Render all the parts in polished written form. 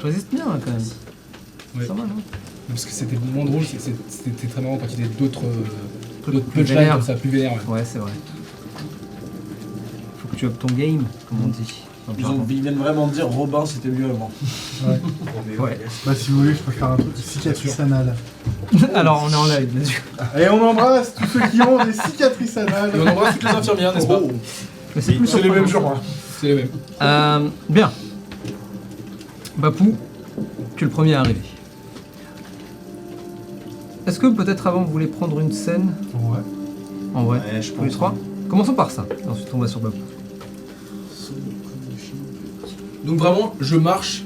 Je résiste bien là, quand même. Ouais. Ça va, non? Parce que c'était moins drôle, c'était très marrant quand il y avait d'autres Plus punchlines vénères. comme ça, plus vénères. Ouais. Ouais, c'est vrai. Faut que tu up ton game, comme on dit. dans le jargon. Ils viennent vraiment de dire Robin c'était mieux avant. Ouais. Bah si vous voulez, je peux faire un truc cicatrice anale. Alors, on est en live, bien sûr. Et on embrasse tous ceux qui ont des cicatrices anales. Et on embrasse toutes les infirmières, n'est-ce pas? Mais c'est plus C'est les mêmes jours. C'est les mêmes. Bien. Bapou, tu es le premier à arriver. Est-ce que peut-être avant vous voulez prendre une scène Ouais. en vrai, Ouais, je tous les pense. trois? Commençons par ça, et ensuite on va sur Bapou. Donc vraiment, je marche.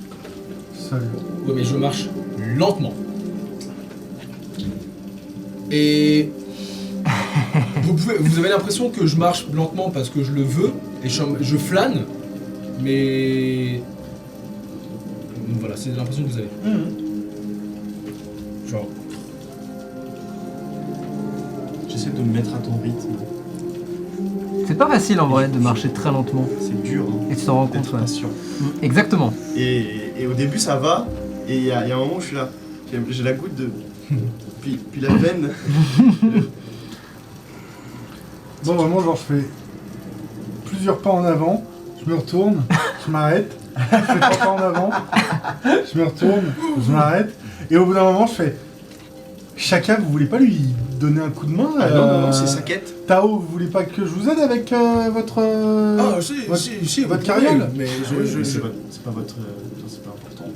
Salut. Ouais, mais je marche lentement. Et vous avez l'impression que je marche lentement parce que je le veux et je flâne, mais voilà, c'est l'impression que vous avez. Genre, J'essaie de me mettre à ton rythme. C'est pas facile en vrai de marcher très lentement, C'est dur. Hein, et tu t'en rends compte, d'être ouais. patient. Exactement. Et au début ça va, et il y a un moment où je suis là. J'ai la goutte de. Puis la veine. Bon, vraiment, genre, je fais plusieurs pas en avant, je me retourne, je m'arrête, je fais 3 pas en avant, je me retourne, je m'arrête, et au bout d'un moment, je fais Chaka, vous voulez pas lui donner un coup de main Ah non, c'est sa quête. Tao, vous voulez pas que je vous aide avec votre. ah votre- si, votre vous carriole pouvez, mais C'est pas votre. C'est pas important.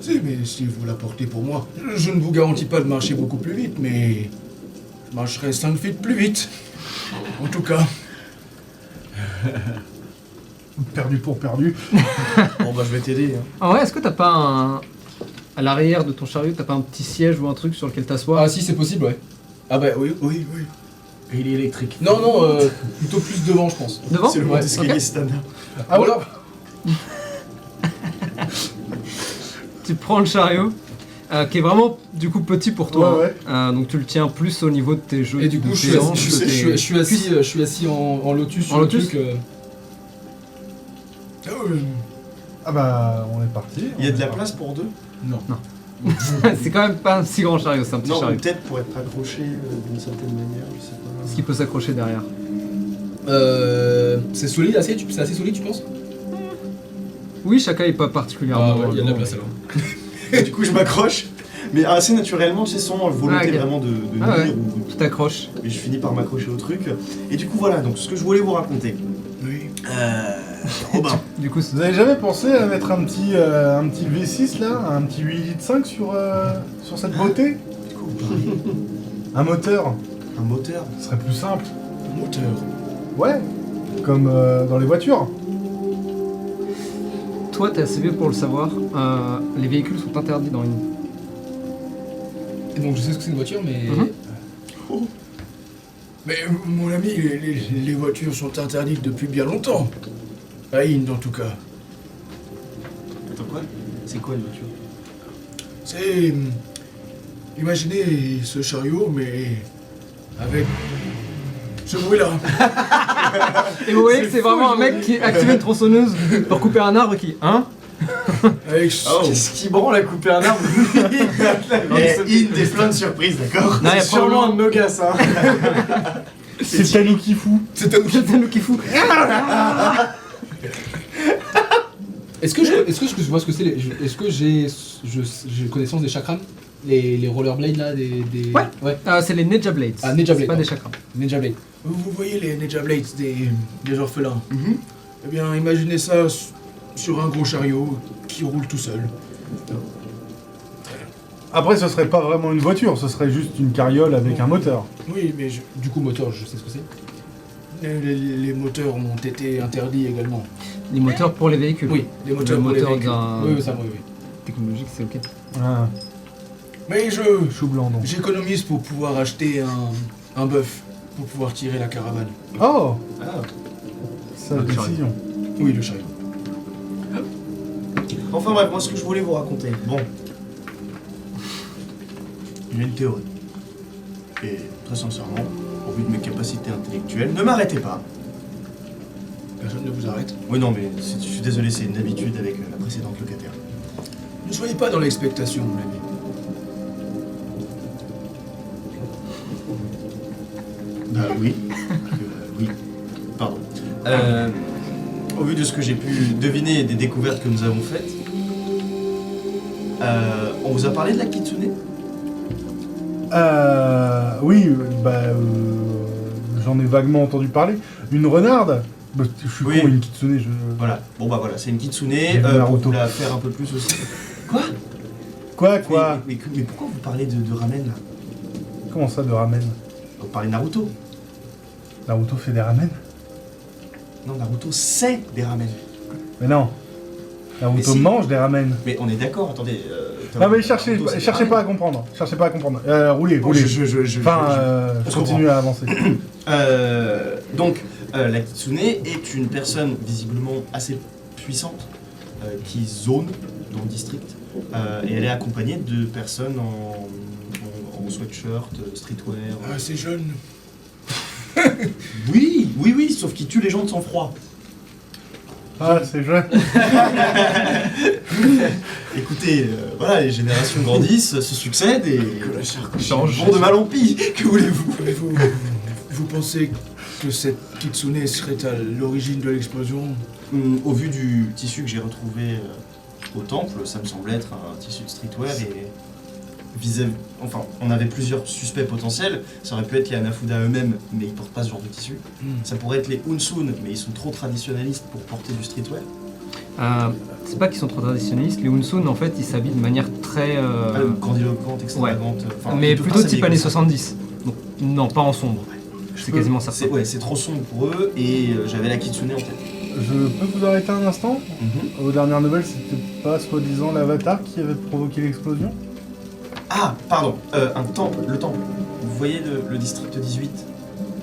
Si, mais si vous la portez pour moi, je ne vous garantis pas de marcher beaucoup plus vite, mais je marcherai 5 feet plus vite. En tout cas. Perdu pour perdu. Bon bah je vais t'aider. Hein. En vrai, est-ce que t'as pas un... À l'arrière de ton chariot, t'as pas un petit siège ou un truc sur lequel t'asseoir? Ah si, c'est possible, ouais. Ah bah oui. Et il est électrique. Non, plutôt plus devant, je pense. Devant? C'est le Ouais, mode escalier ok. standard. Ah Voilà. Tu prends le chariot, qui est vraiment du coup petit pour toi. Ouais, hein. Donc tu le tiens plus au niveau de tes jeux. Et du coup, de je tes suis, hanches, assis, de tes- je suis assis en lotus sur En le lotus truc. Ah ouais. Ah bah, on est parti. Il y a on de la est place pour deux? Non. C'est quand même pas un si grand chariot, c'est un petit Non, chariot. peut-être pour être accroché d'une certaine manière, je sais pas. Ce qui peut s'accrocher derrière. C'est solide, c'est assez solide, tu penses? Oui, chacun est pas particulièrement. Ah ouais, il y a de la long, place mais- alors. Et du coup, je m'accroche, mais assez naturellement, tu sais, sans volonté Ah, ok. vraiment de Ah ouais. nuire ou. Tu t'accroches. Et je finis par m'accrocher au truc. Et du coup, voilà, donc ce que je voulais vous raconter. Oui. Robin. Du coup, Vous avez jamais pensé à mettre un petit V6 là, un petit 8 litres 5 sur cette beauté? Du coup, vous parlez Un moteur, un moteur. ce serait plus simple. Moteur. Ouais, comme dans les voitures. toi, t'es assez vieux pour le savoir. Les véhicules sont interdits dans une. Et donc je sais ce que c'est une voiture, mais. Mhm. Oh. Mais mon ami, les voitures sont interdites depuis bien longtemps. À Inde en tout cas. Attends, quoi? C'est quoi une voiture? C'est. Imaginez ce chariot, mais. Avec. Ce bruit-là. Et vous voyez que c'est vraiment un mec qui active une tronçonneuse pour couper un arbre qui. Hein? Avec ce. Oh. Qu'est-ce qui branle à couper un arbre? Et des plein de surprises, d'accord? Non, il y a C'est sûrement un de nos gars, ça. C'est Tani qui fout. C'est un. C'est nous qui fout. Est-ce que je vois ce que c'est est-ce que j'ai connaissance des chakrams, les rollerblades là, des. Ouais. C'est les Ninja Blades. Ah, Ninja C'est Blade, pas des pardon. chakras. Ninja Blade. Vous voyez les Ninja Blades des orphelins. Mhm. Eh bien, imaginez ça sur un gros chariot qui roule tout seul. Après, ce serait pas vraiment une voiture, ce serait juste une carriole avec un moteur. Oui, mais du coup, moteur, je sais ce que c'est. Les moteurs ont été interdits également. Les moteurs pour les véhicules. Oui, les moteurs Le pour les moteur véhicules. d'un- Oui, ça, oui. Technologique, c'est ok. Ah, Mais chou blanc donc. j'économise pour pouvoir acheter un bœuf pour pouvoir tirer la caravane. Oh, Ah. sale Le chariot. décision. Oui, le chariot. Enfin bref, moi ce que je voulais vous raconter. Bon. J'ai une théorie. Et très sincèrement, au vu de mes capacités intellectuelles, ne m'arrêtez pas. Personne ne vous arrête. Oui non mais je suis désolé, c'est une habitude avec la précédente locataire. Ne soyez pas dans l'expectation, mon ami. Oui. Oui. Pardon. Au vu de ce que j'ai pu deviner et des découvertes que nous avons faites, on vous a parlé de la Kitsune? Oui, j'en ai vaguement entendu parler. Une renarde. Bah, je suis Oui. con, une kitsune, Voilà. Bon bah voilà, c'est une Kitsune. vu Pour Naruto. vous la faire un peu plus aussi. Quoi? Quoi mais pourquoi vous parlez de ramen là? Comment ça, de ramen? Vous parlez de Naruto? Naruto fait des ramen? Non, Naruto c'est des ramen. Mais non. Naruto Mais si. mange des ramen. Mais on est d'accord, attendez. Non mais Naruto, cherchez c'est des pas à ramen. comprendre. Cherchez pas à comprendre. Roulez. Bon, Enfin, je continue à avancer. Donc, la Kitsune est une personne visiblement assez puissante qui zone dans le district et elle est accompagnée de personnes en sweatshirt, streetwear. Ah, c'est jeune. Oui, sauf qu'il tue les gens de sang-froid. Ah, c'est jeune. Écoutez, voilà, les générations grandissent, se succèdent et Change. vont de mal en pis. Que voulez-vous? Mais vous pensez que cette Kitsune serait à l'origine de l'explosion? Au vu du tissu que j'ai retrouvé au temple, ça me semble être un tissu de streetwear et enfin, on avait plusieurs suspects potentiels. Ça aurait pu être les Hanafuda eux-mêmes, mais ils portent pas ce genre de tissu. Ça pourrait être les Unsun, mais ils sont trop traditionnalistes pour porter du streetwear. C'est pas qu'ils sont trop traditionnalistes, les Unsun en fait ils s'habillent de manière très. Grandiloquente, extravagante. enfin, mais ils peuvent plutôt pas type s'habiller années comme ça. 70. Donc, non, pas en sombre. C'est quasiment ça. C'est trop sombre pour eux et j'avais la Kitsune en tête. Je peux vous arrêter un instant? Aux dernières nouvelles, c'était pas soi-disant l'avatar qui avait provoqué l'explosion? Ah, pardon, un temple, le temple. Vous voyez le district 18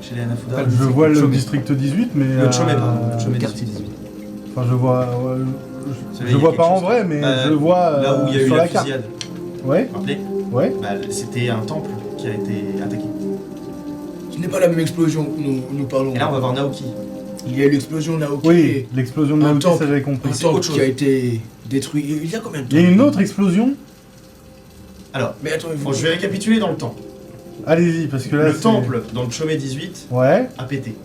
chez les Hanafuda? Je vois le Chomé. district 18, mais... Le Chomé, pardon. Le Chomé quartier 18. Enfin, je vois... Celui-là, je il y a vois quelque pas en chose. vrai, mais Bah, je vois Là où il y a eu sur la la carte. fusillade, Ouais, vous vous rappelez? ouais. Bah, c'était un temple qui a été attaqué. Ce n'est pas la même explosion que nous parlons. Et là, on va voir Naoki. Il y a eu l'explosion Naoki. Oui, l'explosion de Un Naoki, temple. ça j'avais compris. Un c'est autre temple chose. qui a été détruit. Il y a combien de temps? Il y a une autre explosion? Alors, Mais attendez, bon, je vais récapituler dans le temps. Allez-y, parce que là, Le c'est- temple dans le Chomé 18 Ouais. a pété.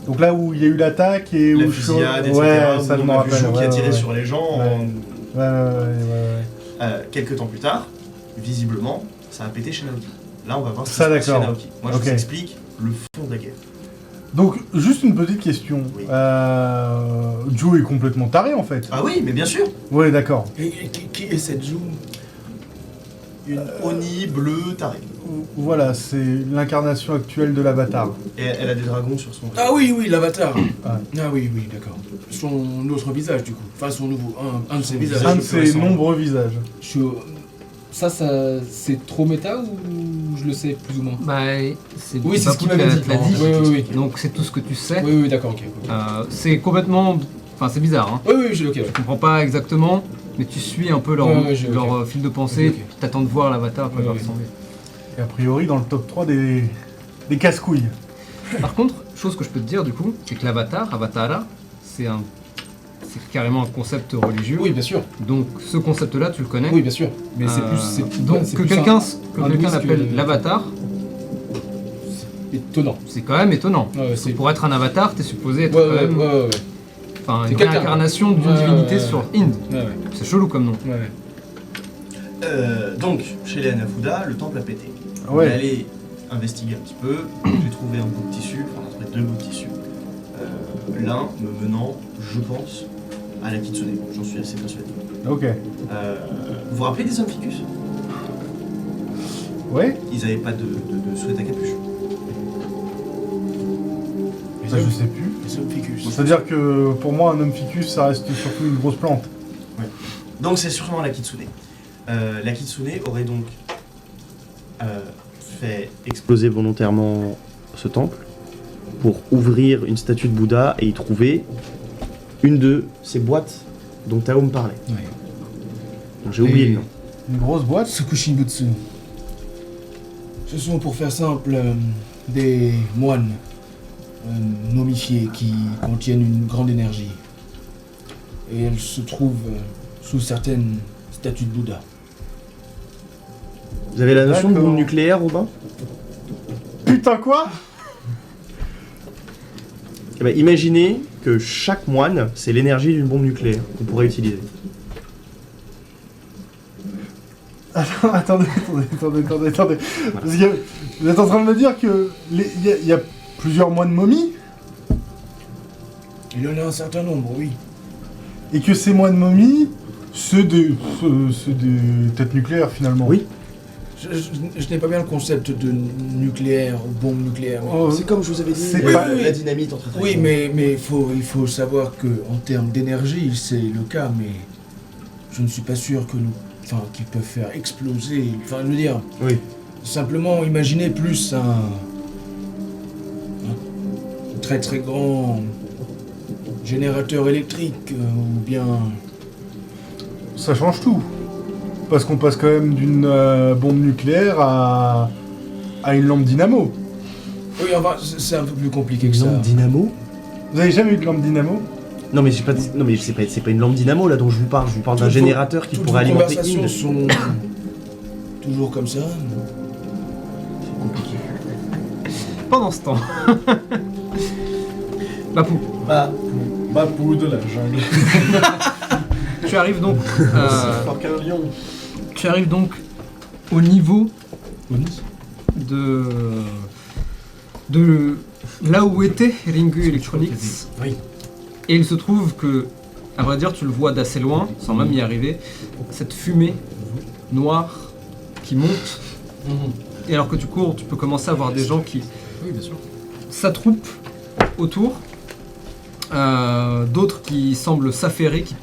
Donc là où il y a eu l'attaque et La où... fusillade, etc. Ouais, où ça je on me a vu rappelle. Jou qui ouais, a tiré ouais, sur les gens. Ouais. Ouais. Quelques temps plus tard, visiblement, ça a pété chez Naoki. Là, on va voir ce qui Ça, se passe chez d'accord. Naoki. Moi, je Ok. vous explique le fond de la guerre. Donc, juste une petite question. Oui. Joe est complètement taré en fait. Ah oui, mais bien sûr. Ouais, d'accord. Et qui est cette Jou? Une Oni bleue tarée. Voilà, c'est l'incarnation actuelle de l'avatar. Et elle a des dragons sur son. Ah oui, l'avatar. Ouais. Ah oui, d'accord. Son autre visage, du coup. Enfin, son nouveau. Un de ses visages. Un de plus ses récent. nombreux visages. Ça, c'est trop méta ou je le sais plus ou moins? Bah, c'est Oui, c'est ce qu'il Bapout m'avait te dit. l'a dit. Oui. Donc c'est tout ce que tu sais. Oui, d'accord, ok. C'est complètement. Enfin, c'est bizarre, hein. Oui, ok. Tu comprends pas exactement, mais tu suis un peu leur, leur fil de pensée. Ok. Tu t'attends de voir l'avatar, à quoi il va Ouais. ressembler. Et a priori, dans le top 3 des casse-couilles. Par contre, chose que je peux te dire du coup, c'est que l'avatar, Avatara, c'est carrément un concept religieux. Oui, bien sûr. Donc ce concept-là, tu le connais. Oui, bien sûr. Mais c'est plus. Donc c'est que plus quelqu'un hindouiste l'appelle que- l'avatar, étonnant. c'est quand même étonnant. Ouais, c'est. Pour être un avatar, t'es supposé être Ouais, quand même ouais. enfin, C'est une quelqu'un. réincarnation d'une Ouais, divinité ouais, sur Inde. Ouais. C'est chelou comme nom. Donc, chez les Hanafuda, le temple a pété. On est Ouais. allé investiguer un petit peu. J'ai trouvé un bout de tissu, enfin, on a trouvé 2 bouts de tissu. L'un me menant, je pense, à la Kitsune. J'en suis assez persuadé. Ok. Vous vous rappelez des hommes ficus? Ouais. Ils n'avaient pas de sweat à capuche. Ça, je sais plus. Les hommes ficus. C'est-à-dire que pour moi, un homme ficus, ça reste surtout une grosse plante. Donc c'est sûrement la Kitsune. La Kitsune aurait donc fait exploser volontairement ce temple pour ouvrir une statue de Bouddha et y trouver une de ces boîtes dont Tao me parlait. Ouais. Donc j'ai oublié Et- le nom. Une grosse boîte. Tsukushinbutsu. Ce sont, pour faire simple, des moines momifiés qui contiennent une grande énergie. Et elles se trouvent sous certaines statue de Bouddha. Vous avez la notion de D'accord. bombe nucléaire, Robin? Putain quoi? Eh ben, imaginez que chaque moine, c'est l'énergie d'une bombe nucléaire qu'on pourrait utiliser. Attendez. Parce que vous êtes en train de me dire que il y a plusieurs moines momies Il y en a un certain nombre, oui. et que ces moines momies, c'est des têtes nucléaires finalement. Oui. Je n'ai pas bien le concept de nucléaire ou bombe nucléaire. Oh, C'est comme je vous avais dit, c'est pas- la dynamite entre très Oui, mais il faut savoir que en termes d'énergie, c'est le cas, mais je ne suis pas sûr que qu'ils peuvent faire exploser. Enfin, je veux dire, Oui. simplement imaginez plus un très très grand générateur électrique ou bien. ça change tout. Parce qu'on passe quand même d'une bombe nucléaire à une lampe dynamo. Oui, enfin, c'est un peu plus compliqué que ça. Lampe dynamo? Vous avez jamais eu de lampe dynamo? Non mais c'est pas une lampe dynamo là dont je vous parle d'un Toutes générateur qui Toutes pourrait vos alimenter conversations Inde. sont toujours comme ça. C'est compliqué. Pendant ce temps. Bapou, Bapou de la jungle. tu arrives donc. Fort qu'un lion. Tu arrives donc au niveau de là où était Ringu Electronics. Oui. Et il se trouve que, à vrai dire, tu le vois d'assez loin, sans même y arriver, cette fumée noire qui monte. Et alors que tu cours, tu peux commencer à voir des gens qui Oui, bien sûr. s'attroupent autour. D'autres qui semblent s'affairer, qui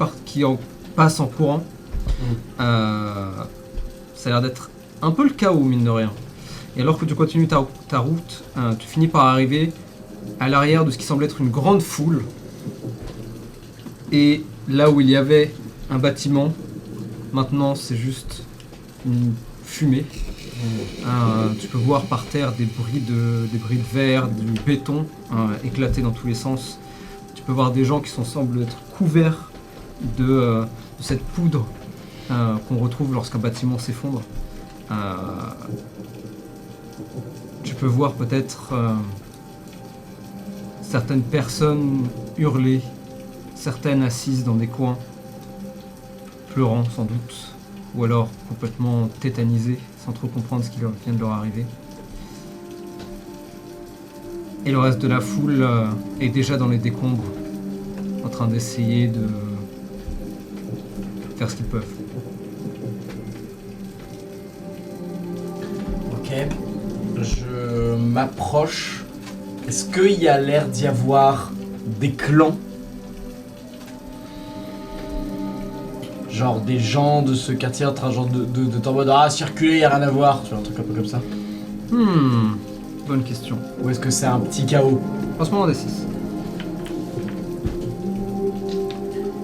passent en courant. Ça a l'air d'être un peu le chaos, mine de rien. Et alors que tu continues ta route, tu finis par arriver à l'arrière de ce qui semble être une grande foule. Et là où il y avait un bâtiment, maintenant c'est juste une fumée. Tu peux voir par terre des bris de verre, du béton éclaté dans tous les sens. Tu peux voir des gens qui semblent être couverts de cette poudre qu'on retrouve lorsqu'un bâtiment s'effondre. Tu peux voir peut-être certaines personnes hurler, certaines assises dans des coins, pleurant sans doute, ou alors complètement tétanisées, sans trop comprendre ce qui vient de leur arriver. Et le reste de la foule est déjà dans les décombres, en train d'essayer de faire ce qu'ils peuvent. Ok. Je m'approche. Est-ce qu'il y a l'air d'y avoir des clans? Genre des gens de ce quartier en train genre de en mode ah circuler, y a rien à voir, tu vois, un truc un peu comme ça. Bonne question. Ou est-ce que c'est un petit chaos? Passe-moi en D6.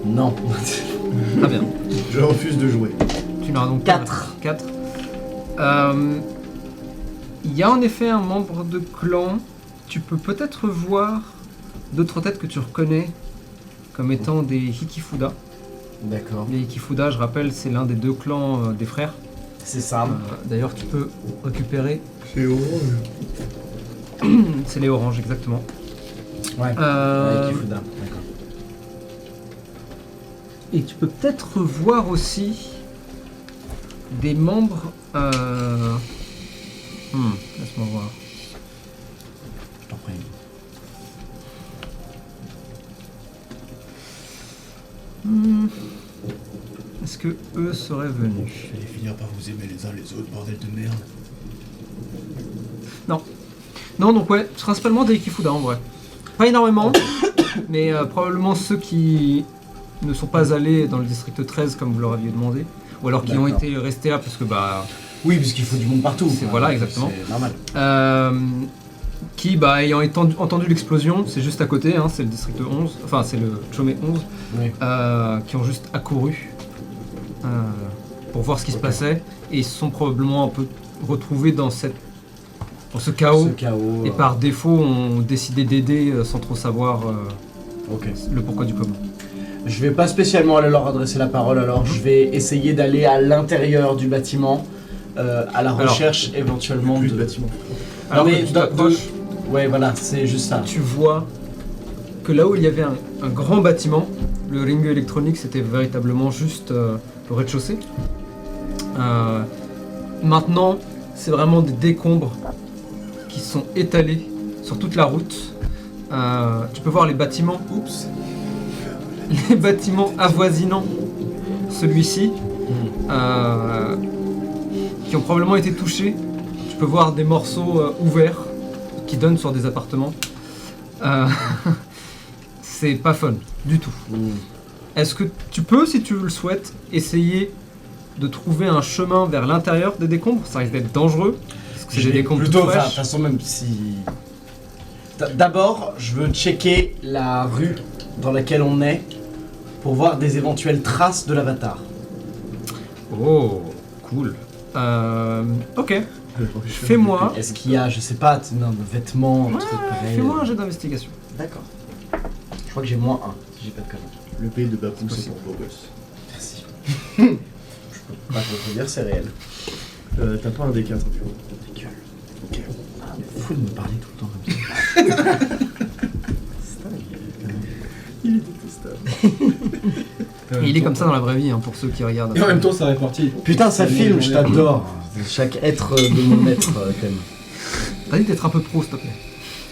Non. Très bien. Je refuse de jouer. Tu n'auras donc 4. 4. Il y a en effet un membre de clan. Tu peux peut-être voir d'autres têtes que tu reconnais comme étant des Hikifuda. D'accord. Les Hikifuda, je rappelle, c'est l'un des deux clans des frères. C'est ça. D'ailleurs, tu peux récupérer. C'est orange. C'est les oranges, exactement. Ouais. Kifuda. D'accord. Et tu peux peut-être voir aussi des membres. Laisse-moi voir. Je t'en prie. Est-ce que eux seraient venus? Vous allez finir par vous aimer les uns les autres, bordel de merde. Non, donc ouais, c'est principalement des Hikifuda en vrai. Pas énormément, mais probablement ceux qui ne sont pas allés dans le district 13 comme vous leur aviez demandé, ou alors qui ont D'accord. été restés là parce que bah... Oui, parce qu'il faut du monde partout. C'est- voilà, exactement. C'est normal. Qui, ayant entendu l'explosion, c'est juste à côté, hein, c'est le district 11, enfin c'est le Chomé 11, Oui. qui ont juste accouru pour voir ce qui se passait, et ils se sont probablement un peu retrouvés dans ce chaos, Ce chaos. et par défaut ont décidé d'aider sans trop savoir Ok. le pourquoi du comment. Je vais pas spécialement aller leur adresser la parole alors, je vais essayer d'aller à l'intérieur du bâtiment, à la recherche éventuellement Plus de... de bâtiment. Alors mais que tu de- t'approches, Ouais voilà, c'est juste ça. tu vois que là où il y avait un grand bâtiment, le Ring électronique c'était véritablement juste le rez-de-chaussée. Maintenant, c'est vraiment des décombres qui sont étalés sur toute la route. Tu peux voir les bâtiments, les bâtiments avoisinants celui-ci, qui ont probablement été touchés. Tu peux voir des morceaux ouverts qui donnent sur des appartements. C'est pas fun du tout. Est-ce que tu peux, si tu le souhaites, essayer de trouver un chemin vers l'intérieur des décombres? Ça risque d'être dangereux, parce que c'est des décombres plutôt, tout enfin, de fraîches. toute façon même si... D'abord, je veux checker la rue dans laquelle on est pour voir des éventuelles traces de l'avatar. Oh, cool. Ok. Fais-moi Est-ce qu'il y a, je sais pas, non, de vêtements, un Ouais, truc pareil. fais-moi un jet d'investigation. D'accord. Je crois que j'ai -1, si j'ai pas de conneries. Le pays de Bapou, c'est possible. pour beau gosse. Merci. Je peux pas te le dire, c'est réel. T'as pas un D4, tu vois. Ta gueule. Ok. Ah, mais fou de me parler tout le temps comme ça. Il est détestable. Il est comme ça dans la vraie vie, hein, pour ceux qui regardent. Et en même temps, ça répartit. Putain, ça C'est filme, mon je journée. t'adore. Chaque être de mon être t'aime. T'as dit d'être un peu pro, s'il te plaît.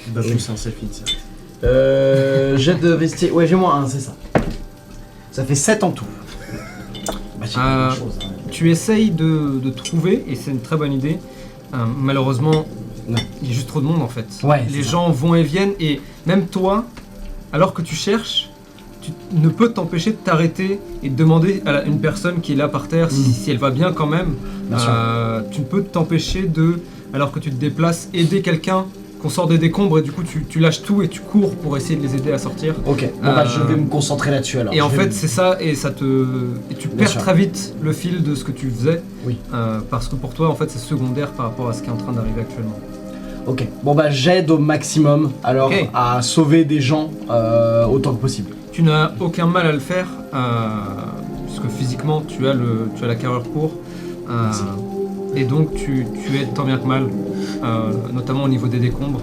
Bapou, c'est un selfie, ça. Jet de vestiaire. Ouais, j'ai -1, c'est ça. Ça fait 7 en tout. Bah, j'ai pas grand-chose, hein. Tu essayes de trouver, et c'est une très bonne idée. Malheureusement, Non. il y a juste trop de monde en fait. Ouais, Les c'est ça. gens vont et viennent, et même toi, alors que tu cherches, tu ne peux t'empêcher de t'arrêter et de demander à une personne qui est là par terre si elle va bien quand même. Bien sûr. Tu ne peux t'empêcher de, alors que tu te déplaces, aider quelqu'un, qu'on sort des décombres, et du coup tu lâches tout et tu cours pour essayer de les aider à sortir. Ok, bon bah je vais me concentrer là-dessus alors. Et en Je vais fait, me- c'est ça, et tu Bien perds sûr. très vite le fil de ce que tu faisais, Oui. parce que pour toi, en fait, c'est secondaire par rapport à ce qui est en train d'arriver actuellement. Ok, bon bah j'aide au maximum alors Ok. à sauver des gens autant que possible. Tu n'as aucun mal à le faire, puisque physiquement, tu as la carrure pour, Merci. et donc tu aides tant bien que mal, notamment au niveau des décombres,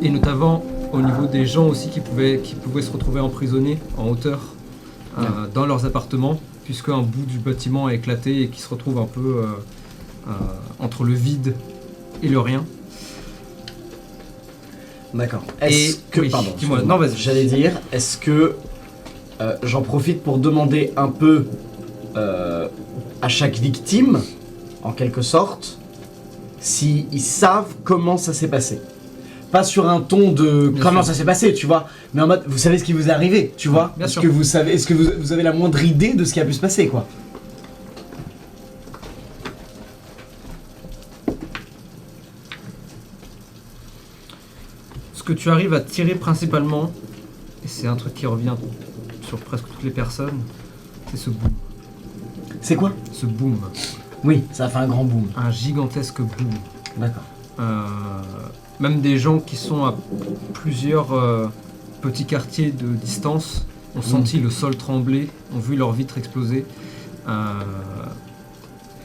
et notamment au niveau des gens aussi qui pouvaient se retrouver emprisonnés en hauteur dans leurs appartements, puisque un bout du bâtiment a éclaté et qui se retrouve un peu entre le vide et le rien. D'accord. Est-ce que, oui, pardon, dis-moi, excuse-moi. non, vas-y. J'allais dire, est-ce que j'en profite pour demander un peu à chaque victime, en quelque sorte, s'ils savent comment ça s'est passé. Pas sur un ton de Bien comment sûr. ça s'est passé, tu vois, mais en mode, vous savez ce qui vous est arrivé, tu vois. Bien Est-ce sûr. que vous savez, est-ce que vous avez la moindre idée de ce qui a pu se passer, quoi. Ce que tu arrives à tirer principalement, et c'est un truc qui revient sur presque toutes les personnes, c'est ce boom. C'est quoi? Ce boom. Oui, ça a fait un grand boom. Un gigantesque boom. D'accord. Même des gens qui sont à plusieurs petits quartiers de distance ont senti le sol trembler, ont vu leurs vitres exploser.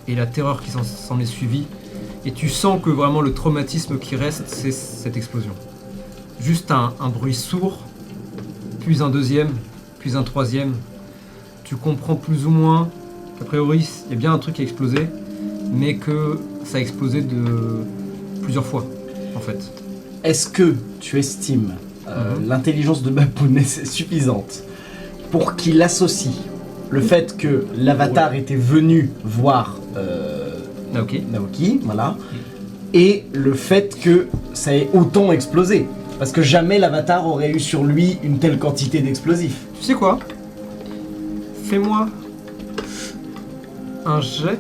Et la terreur qui s'en est suivie. Et tu sens que vraiment le traumatisme qui reste, c'est cette explosion. Juste un bruit sourd, puis un deuxième, puis un troisième. Tu comprends plus ou moins qu'a priori, il y a bien un truc qui a explosé, mais que ça a explosé de plusieurs fois, en fait. Est-ce que tu estimes l'intelligence de Bapoun est suffisante pour qu'il associe le fait que l'avatar était venu voir Naoki, voilà, et le fait que ça ait autant explosé? Parce que jamais l'avatar aurait eu sur lui une telle quantité d'explosifs. Tu sais quoi? Fais-moi un jet.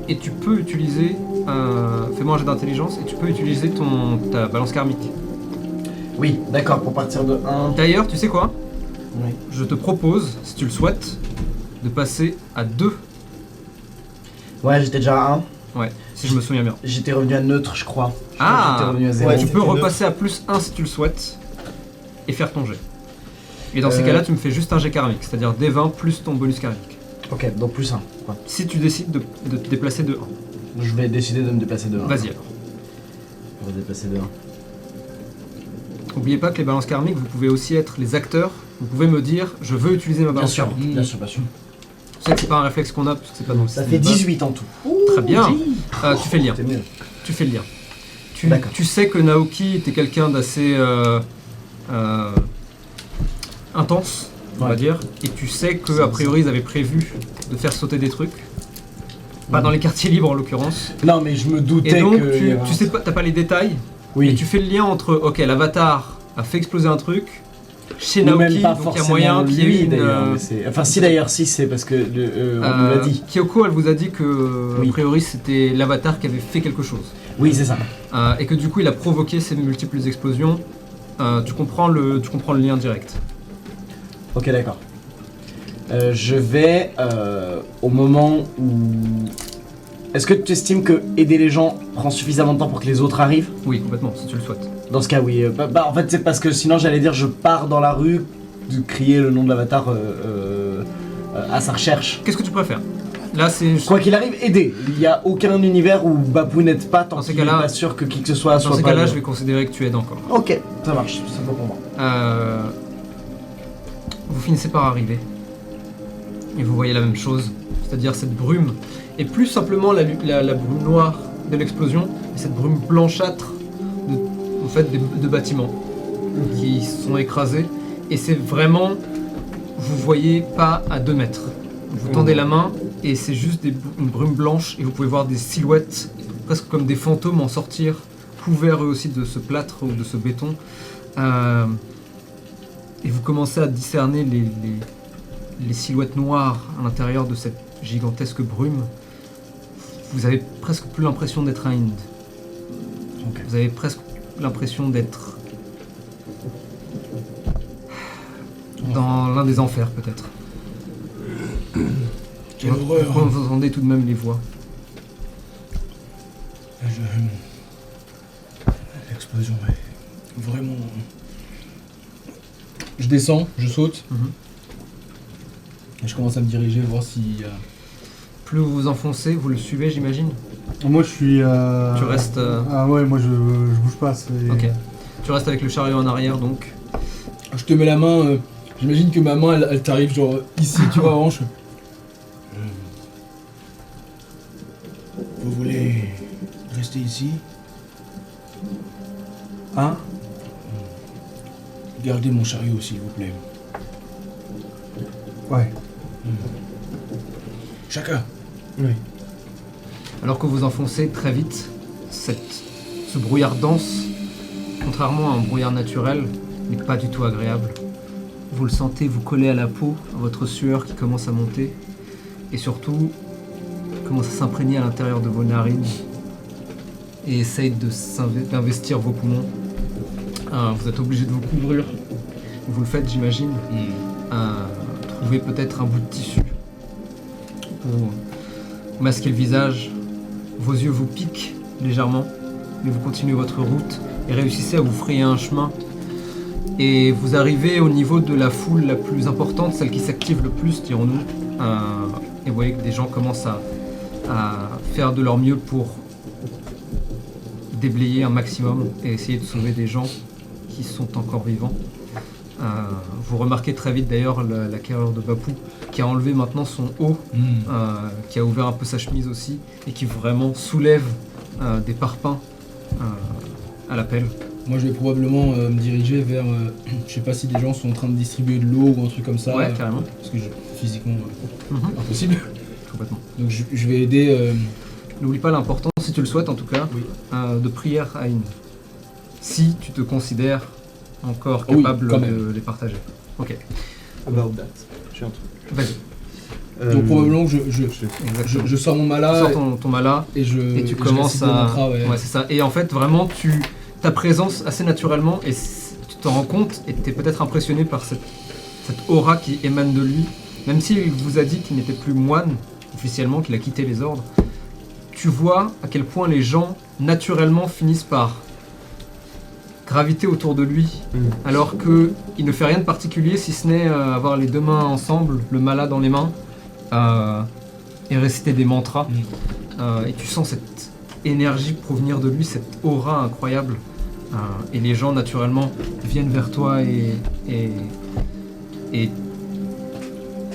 Et tu peux utiliser... fais-moi un jet d'intelligence et tu peux utiliser ta balance karmique. Oui, d'accord, pour partir de 1. D'ailleurs, tu sais quoi? Oui. Je te propose, si tu le souhaites, de passer à 2. Ouais, j'étais déjà à 1. Ouais, si je me souviens bien. J'étais revenu à neutre, je crois. Je crois que Ah, j'étais revenu à 0. ouais, Tu peux c'était repasser à +1 si tu le souhaites et faire ton jet. Et dans ces cas-là, tu me fais juste un jet karmique, c'est-à-dire D20 plus ton bonus karmique. Ok, donc plus 1. Quoi. Si tu décides de te déplacer de 1. Je vais décider de me déplacer de 1. Vas-y alors. On va me déplacer de 1. N'oubliez pas que les balances karmiques, vous pouvez aussi être les acteurs. Vous pouvez me dire, je veux utiliser ma Bien balance sûr, karmique. bien sûr, bien sûr. Je sais que c'est pas un réflexe qu'on a, parce que c'est pas dans le Ça système fait de base. 18 en tout. Très bien. Ouh, Tu fais le lien. c'est mieux. Tu fais le lien. D'accord. Tu sais que Naoki était quelqu'un d'assez intense, on va Ouais. dire, et tu sais que a priori ils avaient prévu de faire sauter des trucs. Pas dans les quartiers libres en l'occurrence. Non, mais je me doutais Et donc que. tu sais pas, t'as pas les détails, Oui. et tu fais le lien entre ok l'avatar a fait exploser un truc chez Ou Naoki, même pas donc il y a forcément moyen qu'il y ait lui, une. d'ailleurs, mais c'est- Enfin, si d'ailleurs, si, c'est parce que on nous l'a dit. Kyoko, elle vous a dit que Oui. a priori c'était l'avatar qui avait fait quelque chose. Oui, c'est ça. Et que du coup il a provoqué ces multiples explosions. Tu comprends le lien direct. Ok, d'accord. Je vais au moment où. Est-ce que tu estimes que aider les gens prend suffisamment de temps pour que les autres arrivent? Oui, complètement, si tu le souhaites. Dans ce cas, oui. En fait, c'est parce que sinon j'allais dire je pars dans la rue de crier le nom de l'avatar à sa recherche. Qu'est-ce que tu préfères? Là, c'est. Quoi qu'il arrive, aider. Il n'y a aucun univers où Bapou n'aide pas tant Dans ces qu'il n'est cas-là- pas sûr que qui que ce soit Dans soit ces pas cas-là, le- je vais considérer que tu aides encore. Ok, ça marche, c'est bon pour moi. Vous finissez par arriver. Et vous voyez la même chose, c'est-à-dire cette brume. Et plus simplement la brume noire de l'explosion, et cette brume blanchâtre en fait, de bâtiments qui sont écrasés. Et c'est vraiment. Vous voyez pas à 2 mètres. Vous tendez la main et c'est juste une brume blanche et vous pouvez voir des silhouettes, presque comme des fantômes en sortir, couverts eux aussi de ce plâtre ou de ce béton. Et vous commencez à discerner les silhouettes noires à l'intérieur de cette gigantesque brume. Vous avez presque plus l'impression d'être un Inde. Ok. Vous avez presque l'impression d'être dans l'un des enfers peut-être. Quelle horreur. Vous entendez tout de même les voix. L'explosion est vraiment. Je descends, je saute. Mhm. Et je commence à me diriger, voir si. Plus vous vous enfoncez, vous le suivez j'imagine. Moi je suis. Tu restes, Ah ouais, moi je bouge pas. C'est... Ok. Tu restes avec le chariot en arrière donc. Je te mets la main. J'imagine que ma main, elle t'arrive genre ici, tu vois, en hanche. Vous voulez rester ici? Hein? Gardez mon chariot, s'il vous plaît. Ouais. Chacun. Oui. Alors que vous enfoncez très vite, ce brouillard dense, contrairement à un brouillard naturel, n'est pas du tout agréable. Vous le sentez vous coller à la peau, à votre sueur qui commence à monter, et surtout commence à s'imprégner à l'intérieur de vos narines et essaye d'investir vos poumons. Vous êtes obligé de vous couvrir. Vous le faites, j'imagine. Trouvez peut-être un bout de tissu pour masquer le visage. Vos yeux vous piquent légèrement, mais vous continuez votre route et réussissez à vous frayer un chemin. Et vous arrivez au niveau de la foule la plus importante, celle qui s'active le plus, dirons-nous. Et vous voyez que des gens commencent à faire de leur mieux pour déblayer un maximum et essayer de sauver des gens qui sont encore vivants. Vous remarquez très vite d'ailleurs la carrure de Bapou qui a enlevé maintenant son haut, qui a ouvert un peu sa chemise aussi et qui vraiment soulève des parpaings à la pelle. Moi, je vais probablement me diriger vers. Je sais pas si des gens sont en train de distribuer de l'eau ou un truc comme ça. Ouais, carrément. Parce que physiquement, Mhm. impossible. Complètement. Donc, je vais aider. N'oublie pas l'importance, si tu le souhaites en tout cas, Oui. de prière à une. Si tu te considères encore Oui, capable quand de même. les partager. Ok, About that. J'ai un truc. vas-y. Donc, probablement que je sors mon Tu mala sors ton mala et je. et tu je commences récite le à. mantra, ouais. Ouais, c'est ça. Et en fait, vraiment, ta présence assez naturellement et tu t'en rends compte et tu es peut-être impressionné par cette aura qui émane de lui. Même s'il vous a dit qu'il n'était plus moine officiellement, qu'il a quitté les ordres, tu vois à quel point les gens naturellement finissent par graviter autour de lui, alors qu'il ne fait rien de particulier si ce n'est avoir les deux mains ensemble, le mala dans les mains, et réciter des mantras. Et tu sens cette énergie provenir de lui, cette aura incroyable. Et les gens naturellement viennent vers toi et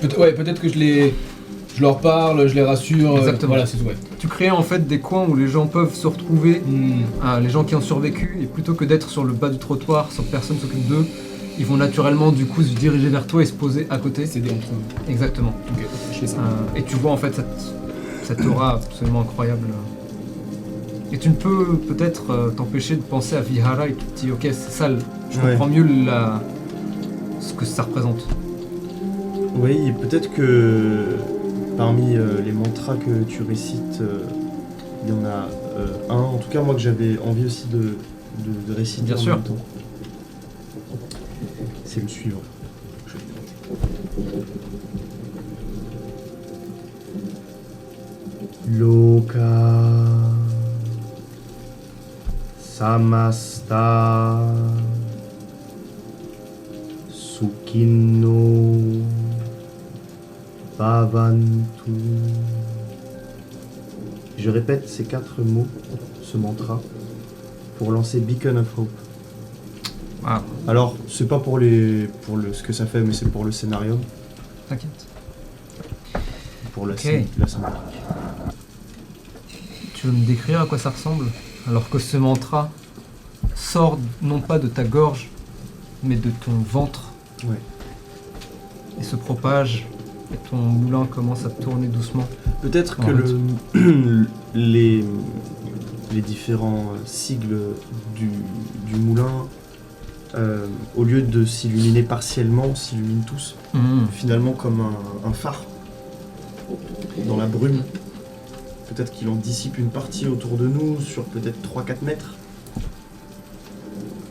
Peut-être que je leur parle, je les rassure. Exactement. Voilà, c'est tout. Ouais. tu crées en fait des coins où les gens peuvent se retrouver, les gens qui ont survécu, et plutôt que d'être sur le bas du trottoir sans que personne s'occupe d'eux, ils vont naturellement du coup se diriger vers toi et se poser à côté. S'aider entre eux. Exactement. Ok, je fais ça. Et tu vois en fait cette aura absolument incroyable. Et tu ne peux peut-être t'empêcher de penser à Vihara et tu te dis ok c'est ça, je comprends mieux ce que ça représente. Oui, et peut-être que parmi les mantras que tu récites, il y en a un, en tout cas moi que j'avais envie aussi de réciter Bien en sûr. même temps. C'est le suivant. Loka Samasta Sukhino Bhavantu. Je répète ces 4 mots, ce mantra, pour lancer Beacon of Hope. Ah, Alors, c'est pas pour ce que ça fait, mais c'est pour le scénario, t'inquiète. pour la Ok. la symbolique. Tu veux me décrire à quoi ça ressemble? Alors que ce mantra sort non pas de ta gorge, mais de ton ventre. Ouais. Et se propage, et ton moulin commence à tourner doucement. Peut-être que les différents sigles du moulin, au lieu de s'illuminer partiellement, s'illuminent tous, finalement comme un phare dans la brume. Peut-être qu'il en dissipe une partie autour de nous, sur peut-être 3-4 mètres.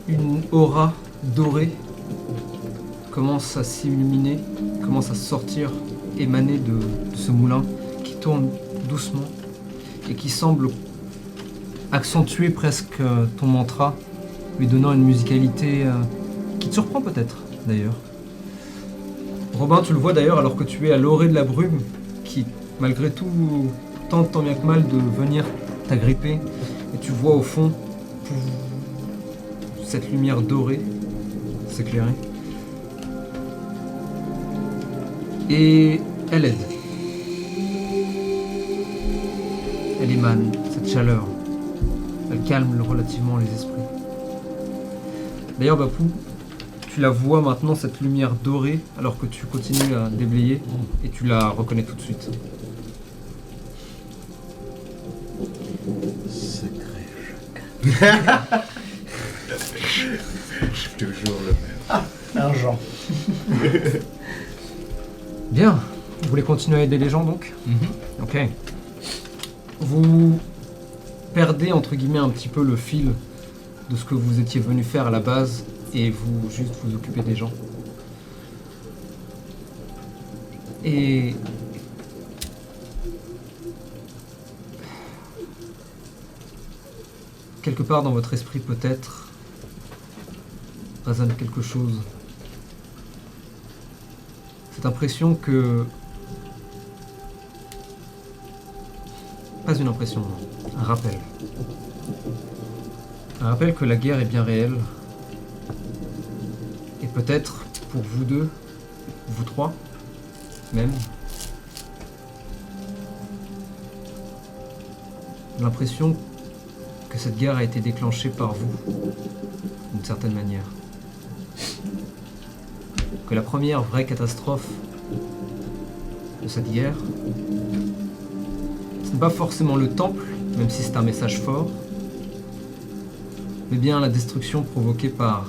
Une aura dorée commence à s'illuminer, commence à sortir, émaner de ce moulin qui tourne doucement et qui semble accentuer presque ton mantra, lui donnant une musicalité qui te surprend peut-être d'ailleurs. Robin, tu le vois d'ailleurs alors que tu es à l'orée de la brume qui, malgré tout, tente tant bien que mal de venir t'agripper et tu vois au fond cette lumière dorée s'éclairer. Et elle aide. Elle émane cette chaleur. Elle calme relativement les esprits. D'ailleurs, Bapou, tu la vois maintenant, cette lumière dorée, alors que tu continues à déblayer, et tu la reconnais tout de suite. Sacré Toujours le même. Un genre. Bien, vous voulez continuer à aider les gens donc? Ok. Vous perdez entre guillemets un petit peu le fil de ce que vous étiez venu faire à la base et vous juste vous occupez des gens. Et quelque part dans votre esprit peut-être résonne quelque chose. Cette impression que... Pas une impression, un rappel. Un rappel que la guerre est bien réelle. Et peut-être pour vous deux, vous trois, même, l'impression que cette guerre a été déclenchée par vous, d'une certaine manière. Que la première vraie catastrophe de cette guerre, ce n'est pas forcément le temple, même si c'est un message fort, mais bien la destruction provoquée par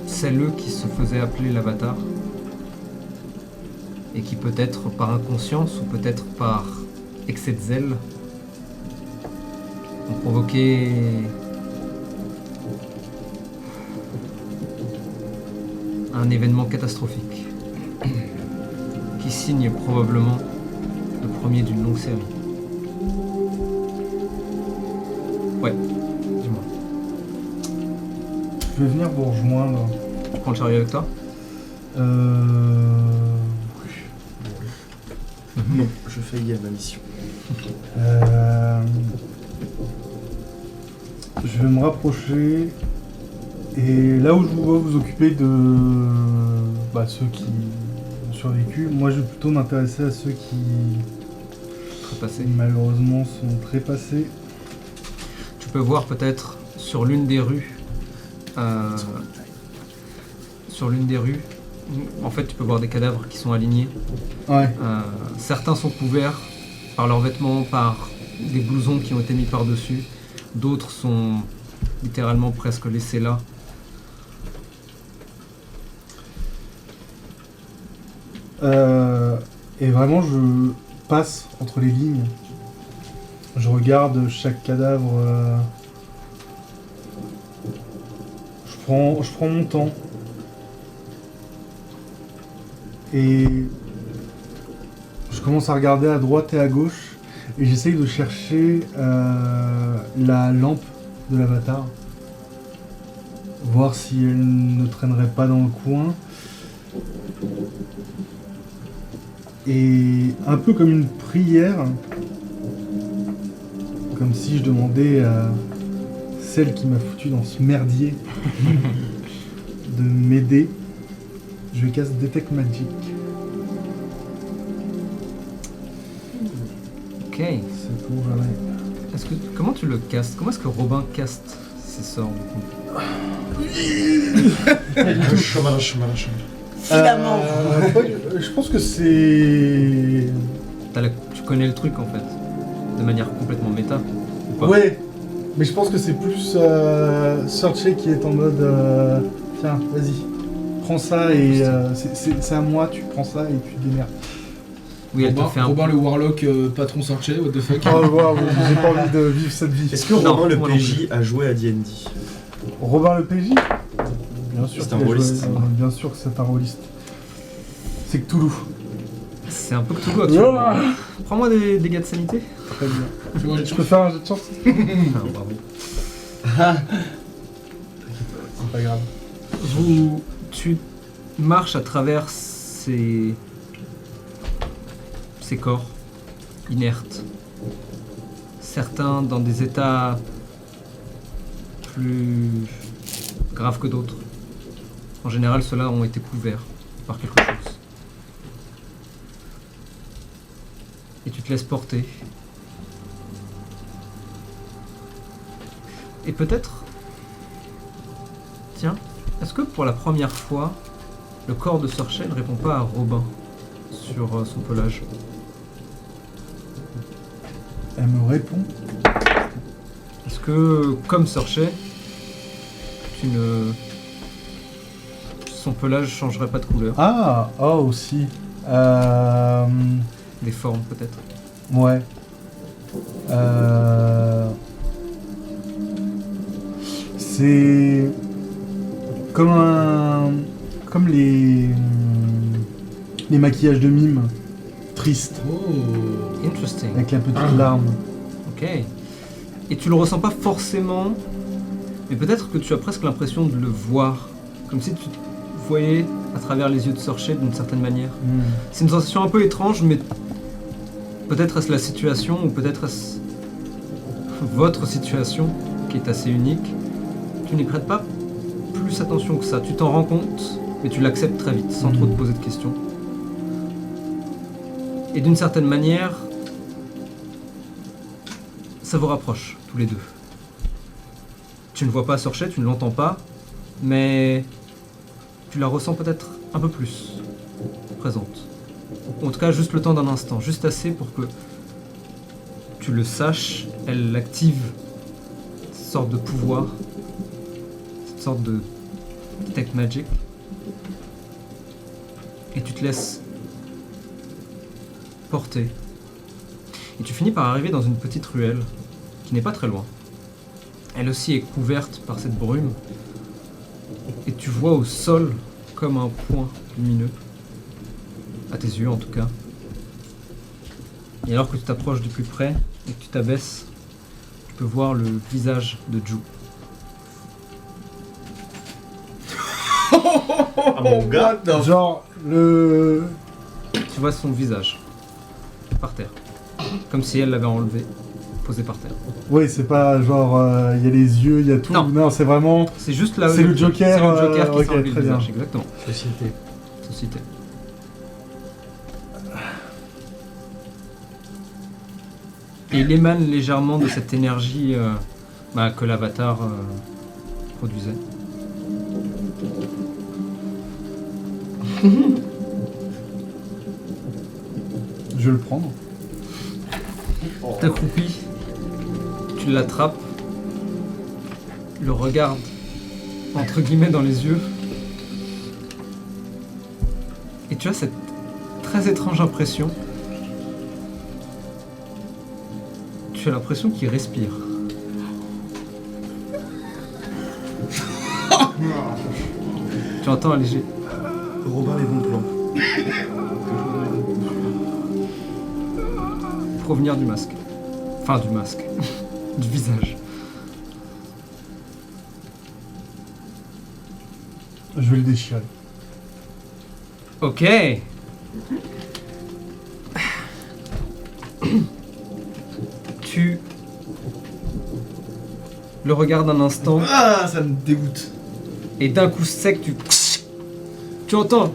celles qui se faisaient appeler l'Avatar, et qui peut-être par inconscience ou peut-être par excès de zèle ont provoqué un événement catastrophique qui signe probablement le premier d'une longue série. Ouais, dis-moi. je vais venir vous rejoindre. Tu prends le chariot avec toi? Non, je faillis à ma mission. Je vais me rapprocher et là où je vous vois vous occuper de ceux qui ont survécu, moi je vais plutôt m'intéresser à ceux qui Trépassé. malheureusement sont trépassés. Tu peux voir peut-être sur l'une des rues. En fait, tu peux voir des cadavres qui sont alignés. Ouais. Certains sont couverts par leurs vêtements, par des blousons qui ont été mis par-dessus. D'autres sont littéralement presque laissés là. Et vraiment, je passe entre les lignes. Je regarde chaque cadavre. Je prends mon temps. Et je commence à regarder à droite et à gauche. Et j'essaye de chercher la lampe de l'avatar. Voir si elle ne traînerait pas dans le coin. Et un peu comme une prière, comme si je demandais à celle qui m'a foutu dans ce merdier de m'aider, je casse Detect Magic. Ok. C'est pour jamais. Comment tu le castes? Comment est-ce que Robin caste ses sorts du coup? Je pense que c'est... Tu connais le truc en fait, de manière complètement méta. Ou pas? Ouais, mais je pense que c'est plus Searcher qui est en mode tiens, vas-y, prends ça et c'est à moi, tu prends ça et tu te démerdes. Oui, elle te fait un Robin le Warlock, patron Sorchet, what the fuck. Oh wow, j'ai pas envie de vivre cette vie. Est-ce que Non, Robin le moi non PJ a joué à D&D? Robin le PJ? Bien sûr, C'est qu'il un a joué- rôliste. bien sûr que c'est un rôliste. C'est Cthulhu. C'est un peu Cthulhu actuellement. Prends-moi des dégâts de sanité. Très bien. Tu vois, Je peux faire un jet de chance? Bravo. C'est pas grave. Tu marches à travers ces corps inertes. Certains dans des états plus graves que d'autres. En général, ceux-là ont été couverts par quelque chose. Et tu te laisses porter. Et peut-être... Tiens, est-ce que pour la première fois, le corps de Searcher ne répond pas à Robin sur son pelage? Elle me répond. Est-ce que, comme Searcher, son pelage changerait pas de couleur? Ah, oh aussi. Des formes peut-être? Ouais. C'est comme les maquillages de mime tristes Oh. Interesting. avec la petite larme. Ok. Et tu le ressens pas forcément, mais peut-être que tu as presque l'impression de le voir. Comme si tu voyais à travers les yeux de Searcher d'une certaine manière. C'est une sensation un peu étrange, mais peut-être est-ce la situation, ou peut-être est-ce votre situation, qui est assez unique. Tu n'y prêtes pas plus attention que ça. Tu t'en rends compte, mais tu l'acceptes très vite, sans trop te poser de questions. Et d'une certaine manière, ça vous rapproche, tous les deux. Tu ne vois pas Searcher, tu ne l'entends pas, mais tu la ressens peut-être un peu plus présente. Ou en tout cas, juste le temps d'un instant, juste assez pour que tu le saches. Elle active cette sorte de pouvoir, cette sorte de Detect Magic. Et tu te laisses porter. Et tu finis par arriver dans une petite ruelle qui n'est pas très loin. Elle aussi est couverte par cette brume. Et tu vois au sol comme un point lumineux. À tes yeux en tout cas. Et alors que tu t'approches de plus près et que tu t'abaisses, tu peux voir le visage de Ju. Ah mon gars. Genre, le... Tu vois son visage par terre. Comme si elle l'avait enlevé, posé par terre. Oui, c'est pas genre, il y a les yeux, il y a tout. Non. C'est vraiment... C'est juste là. C'est le Joker, C'est le Joker qui ok, s'est enlevé le très bien. visage, exactement. Société. Société. Et il émane légèrement de cette énergie que l'avatar produisait. Je vais le prendre. T'accroupis, tu l'attrapes, le regardes entre guillemets dans les yeux, et tu as cette très étrange impression. Tu as l'impression qu'il respire. Tu entends un léger Robin les bons plans. provenir du masque. Enfin, du masque. Du visage. Je vais le déchirer. Ok. Tu le regardes un instant Ah, ça me dégoûte. et d'un coup sec, tu entends.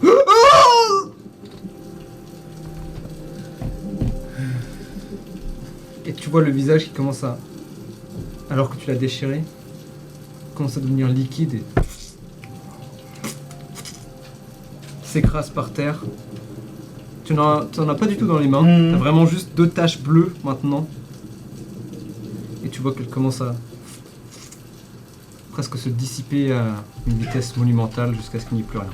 Et tu vois le visage qui commence à, alors que tu l'as déchiré, commence à devenir liquide et s'écrase par terre. Tu n'en as pas du tout dans les mains. Mhm. T'as vraiment juste 2 taches bleues maintenant. Et tu vois qu'elle commence à presque se dissiper à une vitesse monumentale jusqu'à ce qu'il n'y ait plus rien.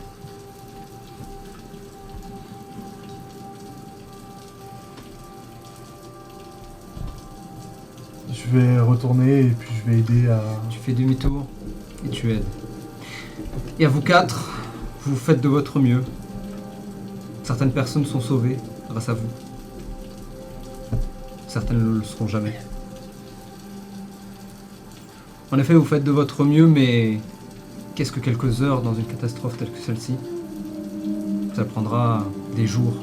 Je vais retourner et puis je vais aider à... Tu fais demi-tour et tu aides. Et à vous 4, vous faites de votre mieux. Certaines personnes sont sauvées grâce à vous. Certaines ne le seront jamais. En effet, vous faites de votre mieux, mais qu'est-ce que quelques heures dans une catastrophe telle que celle-ci? Ça prendra des jours,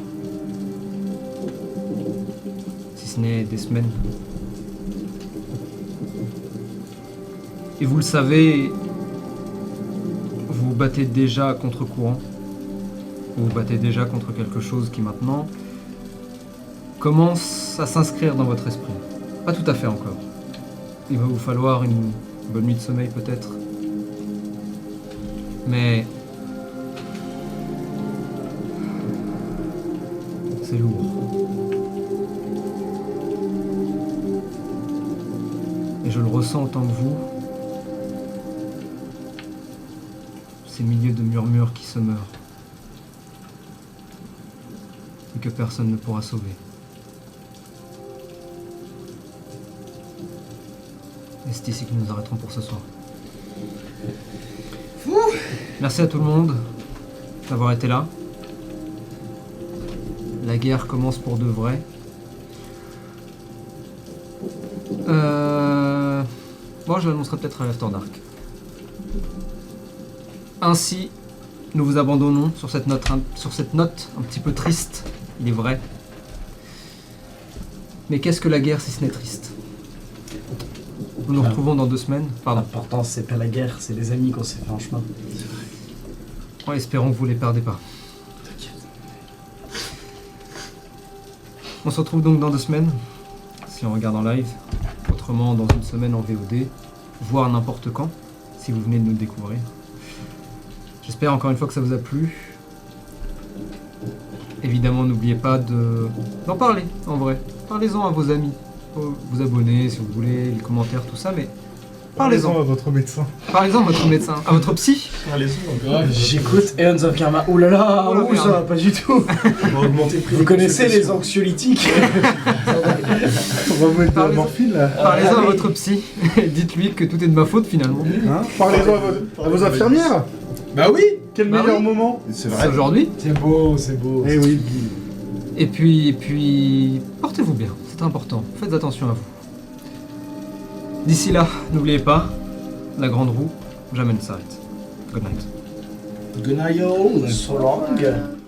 si ce n'est des semaines. Et vous le savez, vous vous battez déjà à contre-courant. Vous vous battez déjà contre quelque chose qui maintenant commence à s'inscrire dans votre esprit. Pas tout à fait encore. Il va vous falloir une bonne nuit de sommeil peut-être. Mais c'est lourd. Et je le ressens autant que vous. Ces milliers de murmures qui se meurent. Et que personne ne pourra sauver. Et c'est ici que nous nous arrêterons pour ce soir. Merci à tout le monde d'avoir été là. La guerre commence pour de vrai. Moi, je l'annoncerai peut-être à l'After Dark. Ainsi, nous vous abandonnons sur cette note un petit peu triste, il est vrai. Mais qu'est-ce que la guerre si ce n'est triste? Nous nous retrouvons dans 2 semaines. Pardon. L'important, c'est pas la guerre, c'est les amis qu'on s'est fait en chemin. Ouais, espérons que vous les perdez pas. On se retrouve donc dans 2 semaines, si on regarde en live. Autrement, dans 1 semaine en VOD, voire n'importe quand, si vous venez de nous découvrir. J'espère encore une fois que ça vous a plu. Évidemment, n'oubliez pas d'en parler, en vrai. Parlez-en à vos amis, vous abonnez si vous voulez, les commentaires, tout ça, mais parlez-en. à votre médecin. Parlez-en à votre médecin, à votre psy. J'écoute Eons of Karma. Oh là là, Oh là ouh, ça là. va pas du tout. On va augmenter le prix Vous des connaissez les consultations. anxiolytiques? On va mettre de la Parlez-en. morphine là. Parlez-en à oui. votre psy. Dites-lui que tout est de ma faute finalement. Hein, parlez-en à vos infirmières. Bah oui. Quel Bah meilleur oui. moment. C'est C'est vrai. aujourd'hui. C'est beau, c'est beau. Eh oui. Et puis, portez-vous bien, c'est important. Faites attention à vous. D'ici là, n'oubliez pas, la grande roue jamais ne s'arrête. Good night. Good night, y'all. So long.